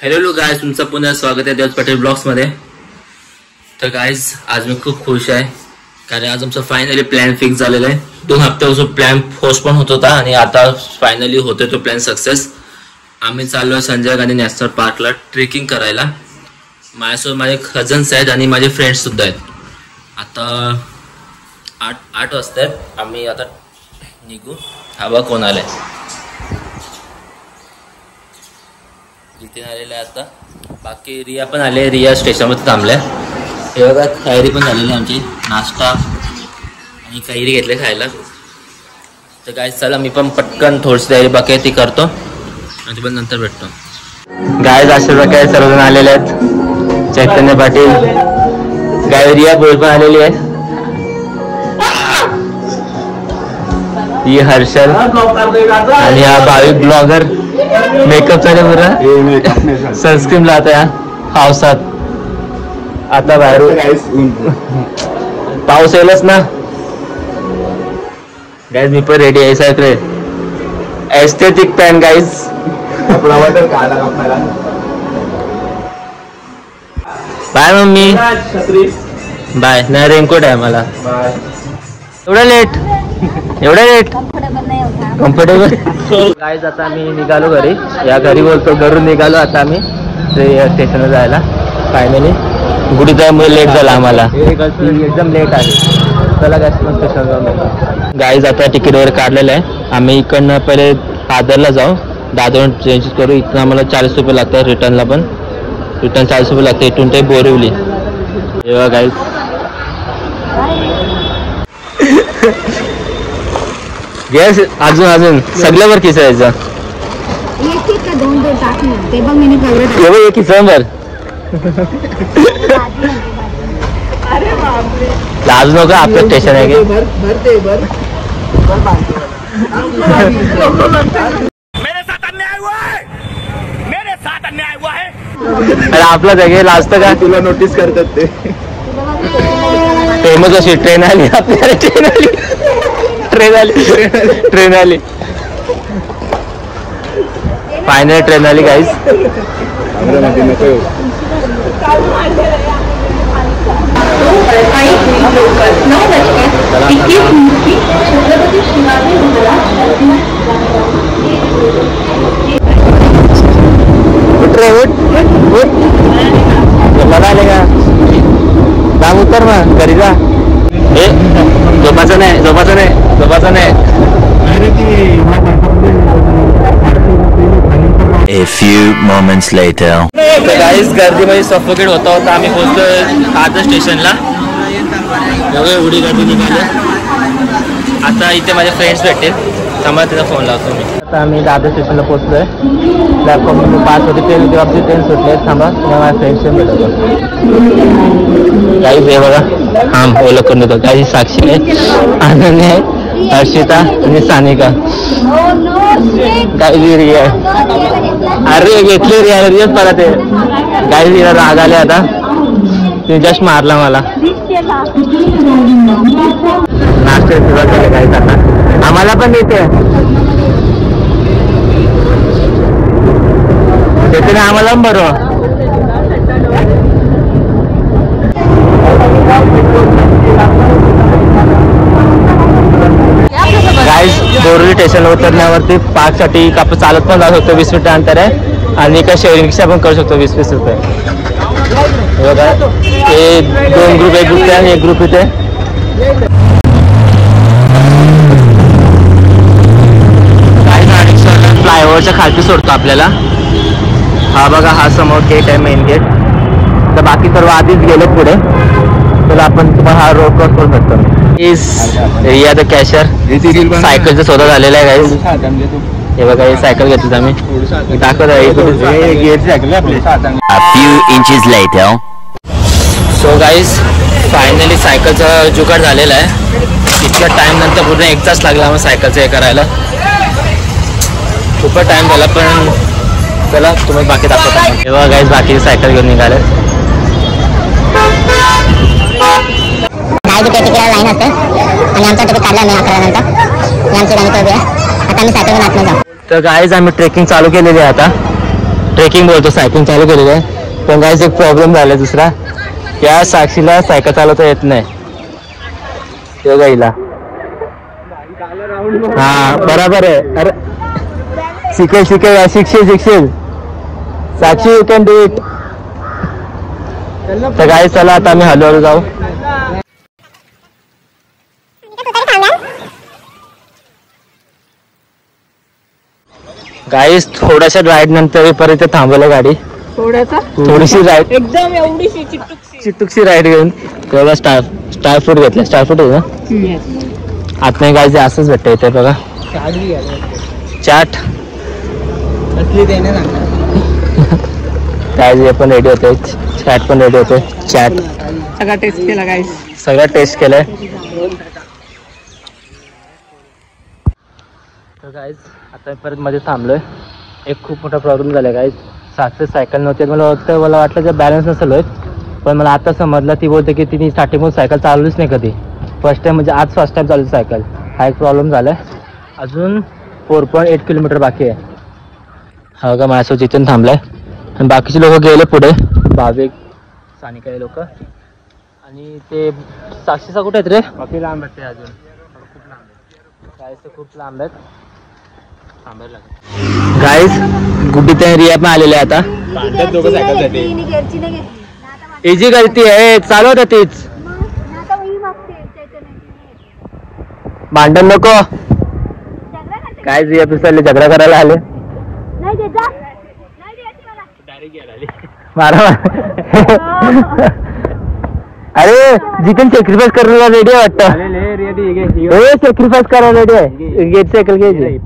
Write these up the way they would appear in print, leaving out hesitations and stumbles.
Hello guys, तुमचं पुन्हा स्वागत आहे देवज पटेल ब्लॉग्स मध्ये। तर गाइस आज मी खूप खुश आहे कारण आज आमचा फायनली प्लॅन फिक्स झालेला आहे। 2 हफ्त्यापासून प्लॅन पोस्टपोन होत होता आणि आता फायनली होतोय तो प्लॅन सक्सेस। आम्ही चाललो संजय गांधी नॅशनल पार्कला ट्रेकिंग करायला। माझ्यासोबत माझे कझन्स आहेत आणि माझे फ्रेंड्स सुद्धा आहेत। आता 8 वाजता आम्ही आता निघू। हवा कोण आलाय जिथे आलेला आहे आता। बाकी रिया पण आले, रिया स्टेशनमध्ये थांबल्या। हे बघा तयारी पण झालेली आमची, नाश्ता आणि कैरी घेतले खायला। तर गाइस चला मी पण पटकन थोडीशी तयारी बाकी आहे ती करतो आणि ती पण नंतर भेटतो। गाइस अशा प्रकारे सर्वजण आलेले आहेत। चैतन्य पाटील, गाय रिया बोल पण आलेली आहे। ही हर्षल आणि हा भाविक ब्लॉगर मेकअप चाले पूरा सनस्क्रीन लावता है पावसात। आता बाहेर पाऊस येईलच ना गाइस। मी पण रेडी आहे सगळे aesthetic pan guys. Bye mummy, bye. नाही रेनकोट आहे मला। एवढा लेट कम्फर्टेबल गाइस। आता आम्ही निघालो घरी, या घरी बोलतो घरून निघालो आता आम्ही स्टेशनला जायला। फायनली गुढी त्यामुळे लेट झाला आम्हाला, एकदम लेट आहे। चला गाइस स्टेशन जाऊन गाइस आता तिकीट वगैरे काढलेलं आहे। आम्ही इकडनं पहिले दादरला जाऊ, दादरवरून चेंज करू। इथून आम्हाला 40 रुपये लागतात, रिटर्नला पण रिटर्न 40 रुपये लागते। इथून ते बोरिवली। तेव्हा गाइस गॅस अजून सगळ्यावर किसायचं एक किसंबर लाजू नका, आपलं स्टेशन आहे की अरे आपलं जागे लाजतं का? तुला नोटीस करतात ते फेमस अशी ट्रेन आली आपल्याला। ट्रेन आली फायनल ट्रेन आली गाइस। मला आले का दाम उतर मग घरी जा। झोपाचं नाही। A few moments later. Guys गर्दीमध्ये सफोकेट होता आम्ही पोहोचतोय दादर स्टेशनला। एवढी गर्दी निघाली। आता इथे माझे फ्रेंड्स भेटतील, त्यामुळे त्याचा फोन लावतो मी। आता आम्ही दादर स्टेशनला पोहोचलोय। प्लॅटफॉर्म 5 होती ट्रेन, तेव्हा ट्रेन सुटले। थांबा माझ्या फ्रेंड्सशी भेटतो गाइस। हे बघा हा ओळख करून देतो गाइस। साक्षी आहे, आनंद आहे, हर्षिता आणि सानिका। गाइस रिया आहे। अरे घेतली रियाच परत आहे गाइस। हिला राग आले आता, ती जस्ट मारला मला। नाश्ते सुरुवात झाले गाइस आता। आम्हाला पण देते ना आम्हाला पण बरं। गाइस बोरिवली स्टेशनला उतरण्यावरती पार्कसाठी आपण चालत पण जाऊ शकतो, 20 मिनिटं अंतर आहे। आणि काय शेअरिंग रिक्षा पण करू शकतो 20-20 रुपये। बघा हे 2 ग्रुप, एक ग्रुप आणि एक ग्रुप इथे। फ्लायओव्हरच्या खालती सोडतो आपल्याला। हा बघा हा समोर गेट आहे, मेन गेट। तर बाकी सर्व आधीच गेले पुढे, तर आपण तुम्हाला हा रोड क्रॉस करू शकतो। रिया द कॅशर सायकलचं स्वतः झालेलं आहे गाइस। हे बघा हे सायकल घेतली आम्ही, दाखवत आहे। A few inches later. So guys finally सायकलचा जुगाड झालेला आहे। इतक्या टाइम नंतर पूर्ण 1 तास लागला आम्हाला सायकलचं हे करायला। खूपच टाइम झाला, पण चला तुम्ही बाकी दाखवता। तेव्हा गाइस बाकी सायकल घेऊन निघाले। तिकीट लाईन असते आणि आमचा तिकीट काढला नाही 11 नंतर। आमची गाडी आता आम्ही सायकल घेऊन आतमध्ये जाऊ। तर गाइस आम्ही ट्रेकिंग चालू केलेली आहे आता। ट्रेकिंग बोलतो सायकलिंग चालू केलेलं आहे. पण गाईज एक प्रॉब्लेम झाला दुसरा, या साक्षीला सायकल चालवता येत नाही. तो गाईला हा बरोबर आहे. अरे शिकेल शिकशील साक्षी, यू कॅन डू इट. तर गाईज चला आता आम्ही हळूहळू जाऊ. गाईज थोड्याशा राईड नंतर परत थांबवलं गाडी. थोडीशी राईड एकदम एवढीशी चिटुकशी राईड घेऊन तेवढा स्टार फ्रूट घेतला. स्टार फ्रूट आहे ना आत नाही गाईज, असंच भेटतं इथे बघा. चाट काय पण रेडी होते, चॅट पण रेडी होते. चॅट सगळा टेस्ट केला गाईस, सगळं टेस्ट केलंय. तर गाईज आता परत मध्ये थांबलोय. एक खूप मोठा प्रॉब्लेम झाला गाईज. साक्षी सायकल नव्हती. मला वाटलं जे बॅलन्स नसेल होत, पण मला आता समजलं. ती बोलते की तिने स्टार्टिंगमध्ये सायकल चालवलीच नाही कधी. फर्स्ट टाइम म्हणजे आज फर्स्ट टाइम चालवली सायकल. हा एक प्रॉब्लेम झालाय. अजून 4.8 किलोमीटर बाकी आहे. हा बघा माझ्यासोबत इथून थांबलाय आणि बाकीचे लोक गेले पुढे. भाविक सानिका लोक. आणि ते साक्षीचा कुठे आहेत रे? बाकी लांब आहेत ते अजून, खूप लांब आहेत. गाईज खूप लांब आहेत, थांबायला लागेल. गाईज गुड्डी ते रिया पण आलेले आता. इजी गलती आहे, चालवत तीच. भांडण नको. काय रिया पिसरले झगडा करायला आले. मारा अरे जिथून सॅक्रिफाईस करायला रेडी आहे वाटतं. सॅक्रिफाईस करायला रेडी आहे. गेट सायकल घ्यायची.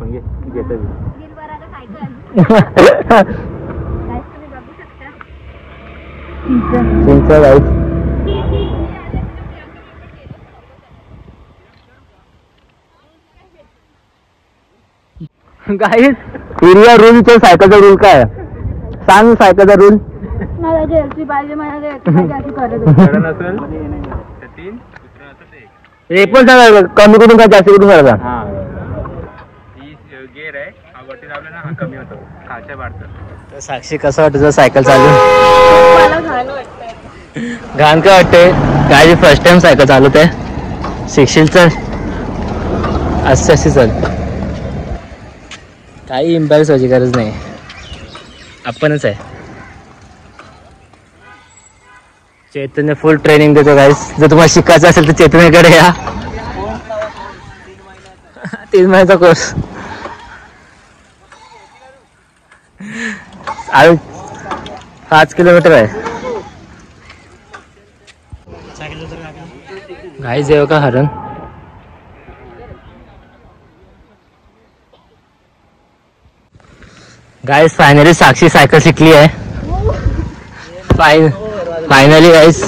गाईस एरिया रूल च्या सायकलचा रूल काय आहे? सांग सायकलचा रूल. मला जेलची पाहिजे, मला हे पण सांगा, कमी करून का जास्त करून करायचा. गेअर आहे, हा वरती दाबला ना, हा कमी होतो, खालच्या वाढतं. तर साक्षी कसं वाटतं सायकल चालू? मला घाण वाटतंय. घाण काय वाटते? काय फर्स्ट टाइम सायकल चालवत आहे. शिकशील चल, अशी चल. काही इम्बॅलन्स व्हायची गरज नाही, आपणच आहे. चैतन्य फुल ट्रेनिंग देतो गाईस. जर तुम्हाला शिकायचं असेल तर चैतन्यकडे या. 3 महिन्याचा कोर्स. 5 किलोमीटर आहे गाईस. येऊ का हरण? गाईस फायनली साक्षी सायकल शिकली आहे. फायनली गाईस.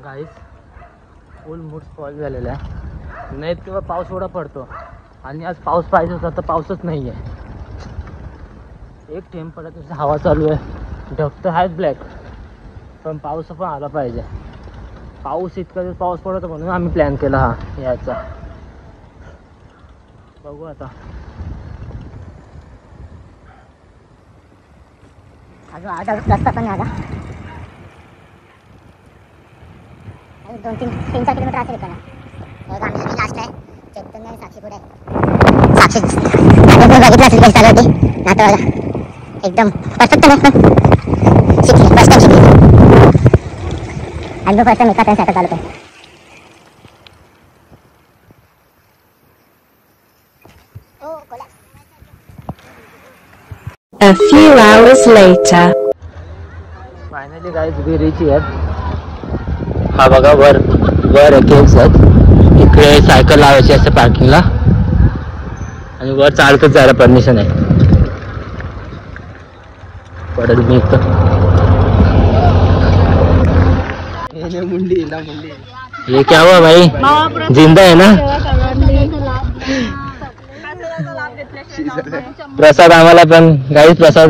गाईस फुल मूड स्पॉइल झालेला आहे. नाही तेव्हा पाऊस एवढा पडतो आणि आज पाऊस पाहिजे होता तर पाऊसच नाही आहे. एक थेंब पडत तसं हवा चालू आहे. ढगतं आहेच ब्लॅक, पण पाऊस पण आला पाहिजे. पाऊस इतका दिवस पाऊस पडतो म्हणून आम्ही प्लॅन केला हा याचा. बघू आता. अजून 8 रस्ता पण आला. 2-3-4 किलोमीटर असेल इकडनं. आम्ही लास्ट आहे. चैतन्य आणि साक्षी पुढे आहे. साक्षी बघितलं असेल कशी चालवते आता बघा. एकदम परफेक्ट आहे. शिकली फर्स्ट टाइम शिकली. आणि फर्स्ट टाइम एका टाइम सायकल चालवते. A few hours later. Finally guys we reach here. हा बघा वर केव्स आहेत. इकडे सायकल लावायची असते पार्किंगला आणि वर चालतच जायला परमिशन आहे. पडेल मी इथं. ये क्या हुआ भाई? जिंदा है ना? प्रसाद आम्हाला पण गाईज प्रसाद.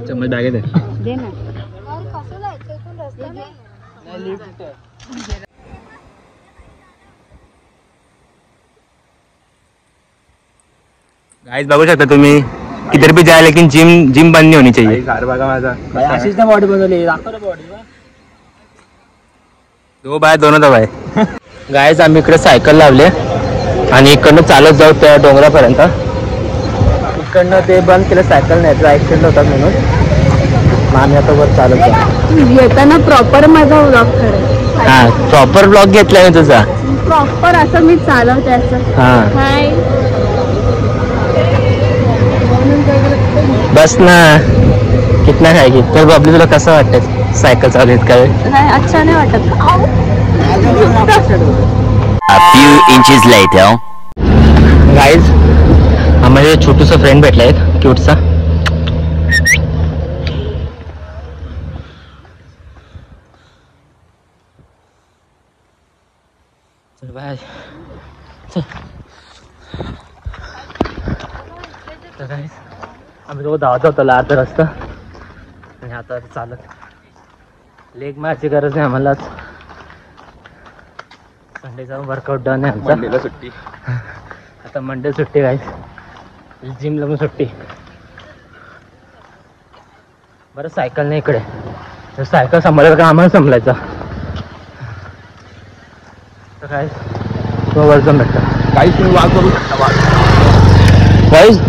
चम्मच बॅगेत आहे. गाइस बघू शकता तुम्ही किधर भी जाए लेकिन जिम बंद नहीं होनी चाहिए. बघा माझा अशीच बॉडी बनवली दाखव ना बॉडी. 2 बाय 2 दबाय. गाईज आम्ही इकडे सायकल लावले आणि इकडनं चालत जाऊ त्या डोंगरापर्यंत. इकडनं ते बंद केलं सायकल नाही तर ॲक्सिडेंट होतात म्हणून. मग आम्ही आता वर चालत जाऊ. येताना प्रॉपर माझा व्लॉग करायचा. हा प्रॉपर ब्लॉग घेतलाय मी तुझा. प्रॉपर असं मी चालवते असं. हा हाय. बस ना कितना काय की. तर बबली तुला कसं वाटतं सायकल चालवत काय? नाही अच्छा नाही वाटत. आऊ. A few inches later. Guys आम्हाला छोटूसा फ्रेंड भेटला एक क्यूटचा. चल बाय. तर गाईज आम्ही दोघं धावत होतो अर्धा रस्ता आणि आता चालत. लेग मारची गरज नाही आम्हाला. संडेचा वर्कआउट डन आहे आमचा. मंडेला सुट्टी. आता मंडे सुट्टी गाईज. जिमला पण सुट्टी. बरं सायकल नाही इकडे. तर सायकल सांभाळायचं का आम्हाला संभलायचं. तर काय तो वर जाऊन भेटतं. काही तुम्ही वाक करू शकता. गाईज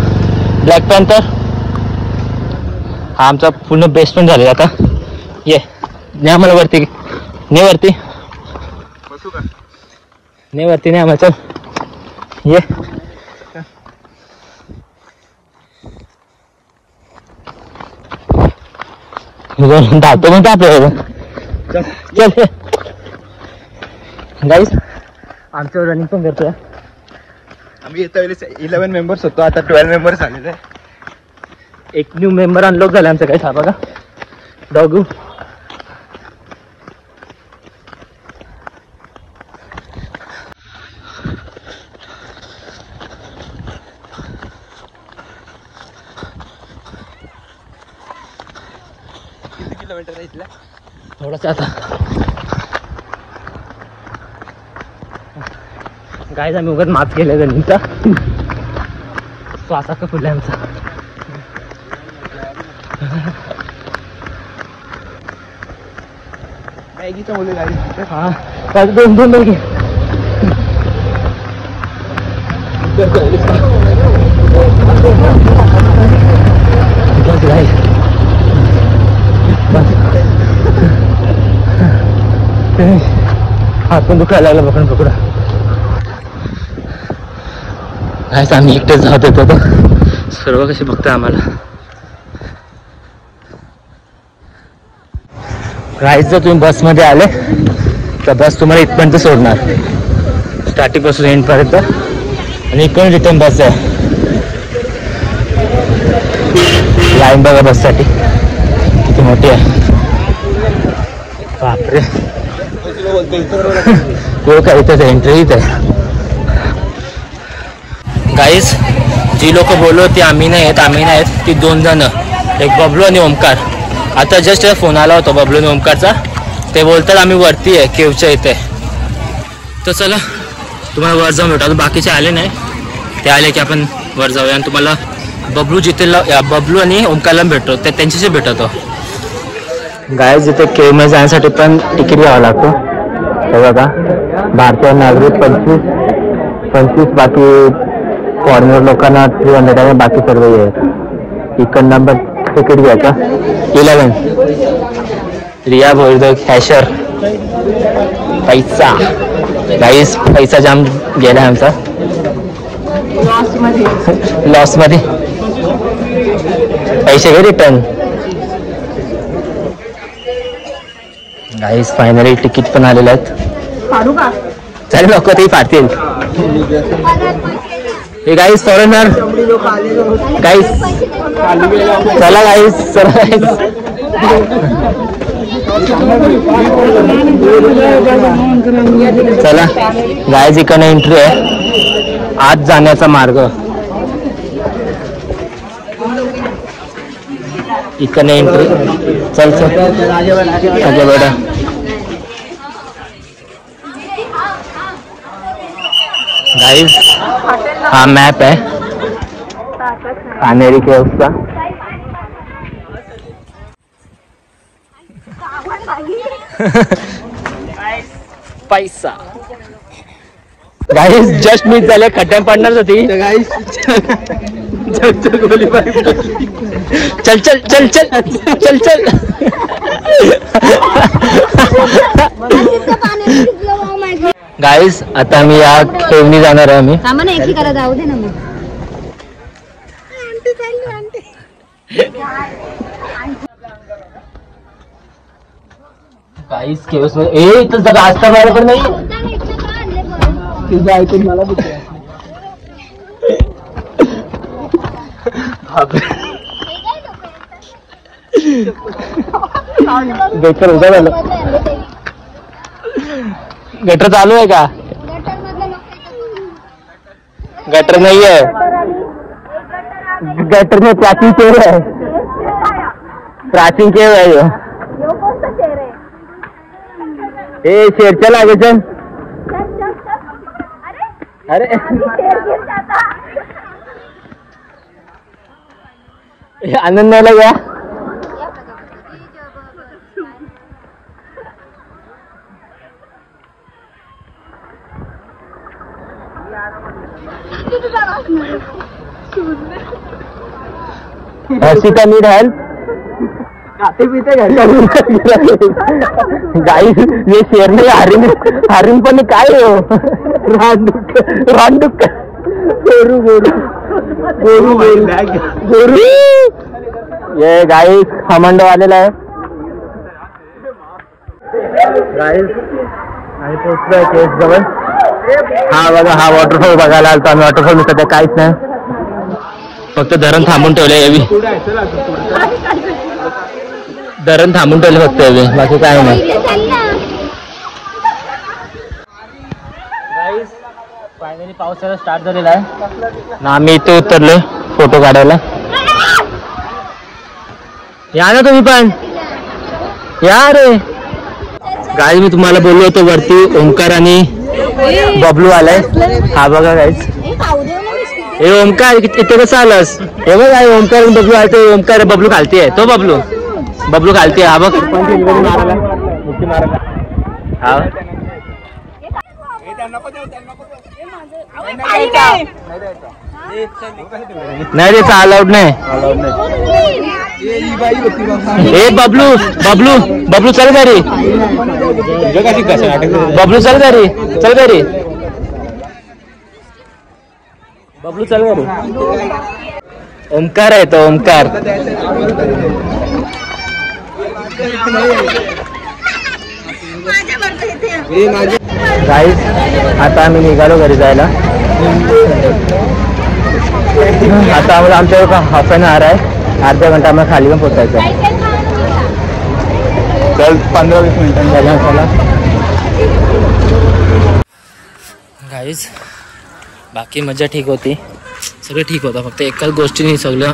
ब्लॅक पॅन्थर हा आमचा पूर्ण बेस्ट फ्रेंड झालेला आता. ये ने आम्हाला वरती ने वरती बसू का? ने वरती ने आम्हाला. चल ये. धावतो म्हणतो आपल्याला. चल गाईज आमचं रनिंग पण करतोय. आम्ही येत्या वेळेस 11 मेंबर्स होतो आता 12 मेंबर्स झालेले. एक न्यू मेंबर अनलॉक झाला आमचं. काय बघा डॉगू. किती किलोमीटर आहे इथला? थोडंसं आता गाईज आम्ही उगाच माच केलं जणीचा. श्वासा का फुले आमचा. मॅगीचं मुलं गाडी. हा काय दोन दोन घे. हात पण दुखायला लागला पकडून पकडा. गाईज आम्ही एकटेच जात होतो. सर्व कसे बघताय आम्हाला. गाईज जर तुम्ही बसमध्ये आले तर बस तुम्हाला इथपर्यंत सोडणार स्टार्टिंग पासून एंड पर्यंत. आणि इकडून रिटर्न बस आहे. लाईन बघा बससाठी किती मोठी आहे. बापरे काय इथंच एंट्रीच आहे. गाईज जी लोक बोललो ती आम्ही नाही आहेत ती 2 जण. एक बबलू आणि ओमकार. आता जस्ट फोन आला होता बबलू आणि ओमकारचा. ते बोलतात आम्ही वरती आहे केवच्या इथे. तर चला तुम्हाला वर जाऊन भेटू. बाकीचे आले नाही. ते आले की आपण वर जाऊया आणि तुम्हाला बबलू आणि ओमकारला भेटतो ते त्यांच्याशी भेटतो. गाईज इथे केवमध्ये जाण्यासाठी पण तिकीट घ्यावं लागतं. हे बघा भारतीय नागरिक 25 बाकी फॉरेनर लोकांना 300 आहे. बाकी सर्व आहे. इकडनं पण तिकीट घ्यायचं 11. रिया बोलतो कॅशर पैसा. गाईस पैसा जाम गेला आमचा लॉस मध्ये. पैसे घे रिटर्न. गाईस फायनली तिकीट पण आलेले आहेत. चालेल लोक ते फाडतील. हे गाईस फॉरेनर गाईस चला गाईस चला गाईस. चला गाईस इकडनं एंट्री आहे. आत जाण्याचा मार्ग इकडनं एंट्री. चल चल बेटा. गाइस हा मॅप आहे. कानेरी केव्हचा पैसा गाईस जस्ट मिस झाले खड्ड्यात पडणार होती चल चल चल चल चल चल गाईस आता मी या खेळणी जाणार आहे. आम्ही एकही करा जाऊ दे ना मग. गाईस केव्स मध्ये ए इथं जरा आस्था बाहेर पण नाही तुझं ऐकून मला गटर उद्या झालं. गटर चालू आहे का? गटर नाही आहे. गटर में प्राचीन केव आहे. प्राचीन केव आहे यो. ए शेरच्या लागे चल. अरे आनंद नाही लगा. Harshita need help. गाई ये शेर नाही हरिण पण काय हो रानडुक्क गोरू गोरू गोरू गोरू गोरू ये गाई खमंड वालेला आहे. गाई आणि पोचलोय केस जवळ. हा बघा हा वॉटरफॉल बघायला आलतो आम्ही. वॉटरफॉल मी सध्या काहीच नाही फक्त धरण थांबून ठेवलंय यावी. धरण थांबून ठेवले फक्त यावी बाकी काय नाही. फायनली पावसाळा स्टार्ट झालेला आहे ना. आम्ही इथे उतरलोय फोटो काढायला. या ना तुम्ही पण या रे. गाईज मी तुम्हाला बोललो होतो वरती ओमकार आणि बबलू आलाय. हा बघा गाईज हे ओमकार इथे कसं आलास. हे बघा ओमकार बबलू आहे. तो ओमकार बबलू खालती आहे. तो बबलू बबलू खालती आहे. हा बघ हा नाही रे अलाउड नाही. ए बबलू बबलू बबलू चल घरी. बबलू चल घरी. चल घरी बबलू चल घरी. ओमकार आहे तो ओमकार. गाईस आता आम्ही निघालो घरी जायला. आता आमच्यावर हाफ एन आवर आहे. अर्धा घंटा आम्हाला खाली पण पोचायचं आहे. चल 15-20 मिनिटांनी चला. गाईज बाकी मजा ठीक होती. सगळं ठीक होतं फक्त एकाच गोष्टीने सगळं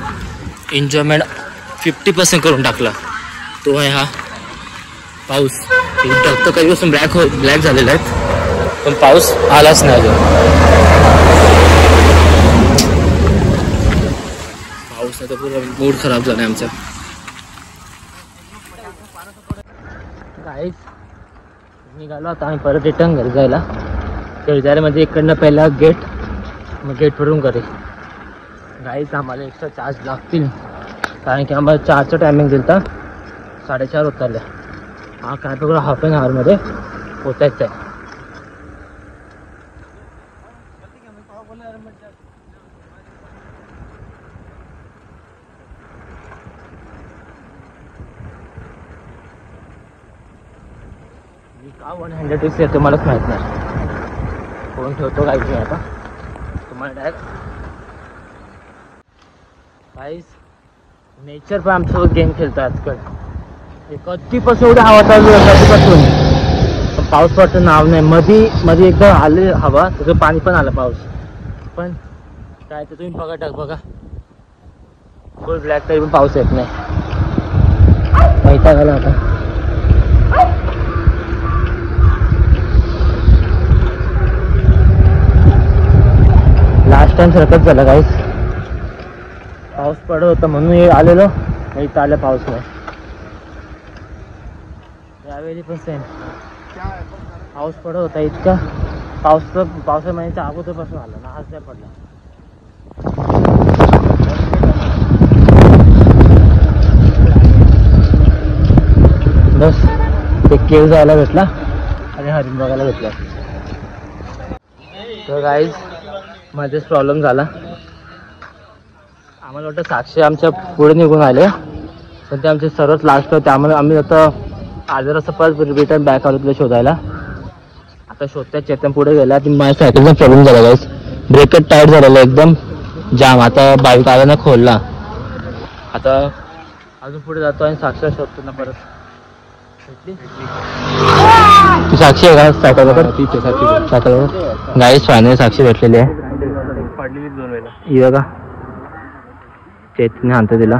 एन्जॉयमेंट 50% करून टाकला. तो आहे हा पाऊस. ढग तर कधीपासून ब्लॅक झालेला आहे पण पाऊस आलाच नाही अजून. पाऊस नाही तर पूर्ण मूड खराब झाला आहे आमचा. काहीच निघालो आता आम्ही परत रिटर्न घरी जायला. घरी जायला म्हणजे इकडनं पहिला गेट मग गेटवरून घरी. गाईच आम्हाला एक्स्ट्रा चार्ज लागतील कारण की आम्हाला 4चं टायमिंग दिलं तर 4:30 उतरले. हा काय बघा हाफ एन आवरमध्ये पोचायचं आहे. मी का 100 येतो मलाच माहीत नाही. फोन ठेवतो काय मी आता तुम्हाला डायरेक्ट. गाईस नेचर पण आमच्यासोबत गेम खेळतो आजकाल. कधीपासून एवढी हवा चालू आहे कधीपासून पण पाऊस पडतं नाव नाही. मध्ये एकदा आले हवा त्याचं पाणी पण आलं पाऊस पण काय तर तुम्ही बघा टाक बघा फुल ब्लॅक तरी पण पाऊस येत नाही. माहिती झाला आता. लास्ट टाइम सारखंच झालं गाईस. पाऊस पडत होता म्हणून हे आलेलो, इथं आलं पाऊस नाही. यावेळी पण सेम पाऊस पडत होता इतका. पावसा महिन्याच्या अगोदरपासून आला ना, आज नाही पडला. बस ते केव जायला भेटला आणि हरिण बघायला भेटला. तर गाईज मध्येच प्रॉब्लेम झाला. आम्हाला वाटतं साक्षी आमच्या पुढे निघून आले, पण ते आमचे सर्वच लास्ट होते. आम्हाला आम्ही आता अर्धा रस्ता परत रिटर्न बॅक आलो तिला शोधायला. आता शोधत्या चेतन पुढे गेला. ती माझ्या सायकलचा प्रॉब्लेम झाला गाईज. ब्रेकच टाईट झालेला एकदम जाम. आता बाईक आला ना खोलला. आता अजून पुढे जातो आणि साक्षी शोधतो ना परत. ती साक्षी आहे का सायकलवर? सायकलवर गाईज फायनली साक्षी भेटलेली आहे. पडलेली 2 वेळेला. ही बघा चेतने आणतो तिला.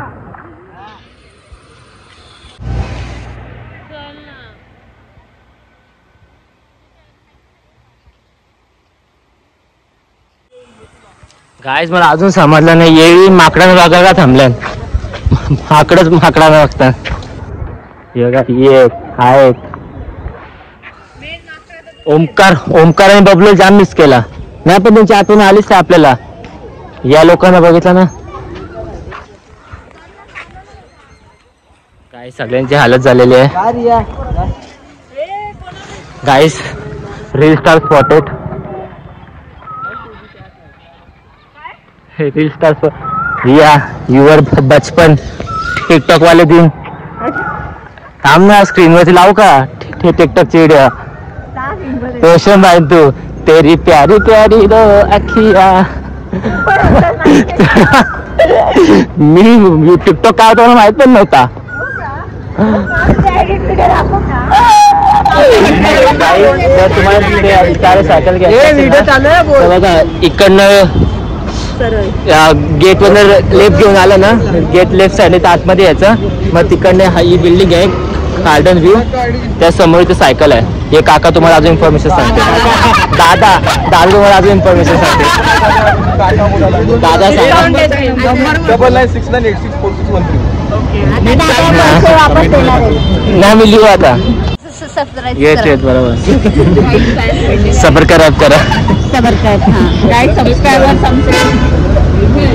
गाईज मला अजून समजलं नाही येळी माकडानं बघायला थांबल्या. माकडानं बघतात. हे बघा ये आहे ओमकार आणि बबलू जाम मिस केला नाही, पण त्यांची आठवण आलीच आहे आपल्याला. या लोकांना बघितलं ना काय सगळ्यांची हालत झालेली आहे. Guys reel star spotted. Reel star Riya your बचपन टिकटॉक वाले दिन. थांब ना स्क्रीन वरती लावू का टिकटॉकची व्हिडिओ. रोशन भाई तू तेरी प्यारी प्यारी रो अखिया. मी टिकटॉक काय होतं माहित पण नव्हता. तुम्हाला सायकल घ्या बघा इकडनं गेट वरनं लेफ्ट घेऊन आलं ना, गेट लेफ्ट साईडला आतमध्ये यायचं. मग तिकडनं ही बिल्डिंग आहे गार्डन व्ह्यू, त्या समोर इथे सायकल आहे. हे काका तुम्हाला अजून इन्फॉर्मेशन सांगते. दादा तुम्हाला अजून इन्फॉर्मेशन सांगते. दादा सांगा. नाही मी लिहू आता. येत बरोबर. सबर करा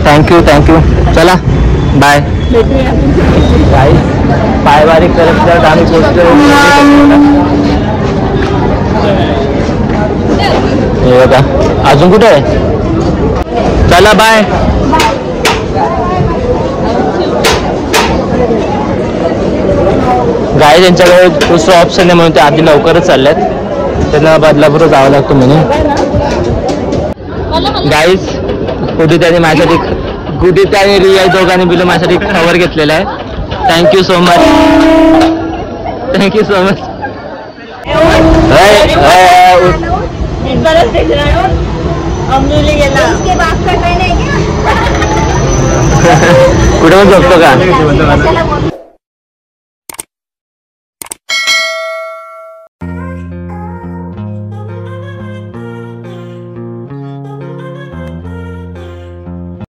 थँक्यू चला बाय. पाय बारीक करत आम्ही पोचतो. हे बघा अजून कुठे आहे. चला बाय. गाई त्यांच्याकडे दुसरा ऑप्शन आहे म्हणून ते आधी लवकरच चालल्यात. त्यांना बदलापूर जावं लागतं म्हणून. गाईज उदित आणि माझ्यासाठी गुदित आणि रिया दोघांनी बिल माझ्यासाठी कव्हर घेतलेला आहे. Thank you so much. कुठे पण झोपतो का.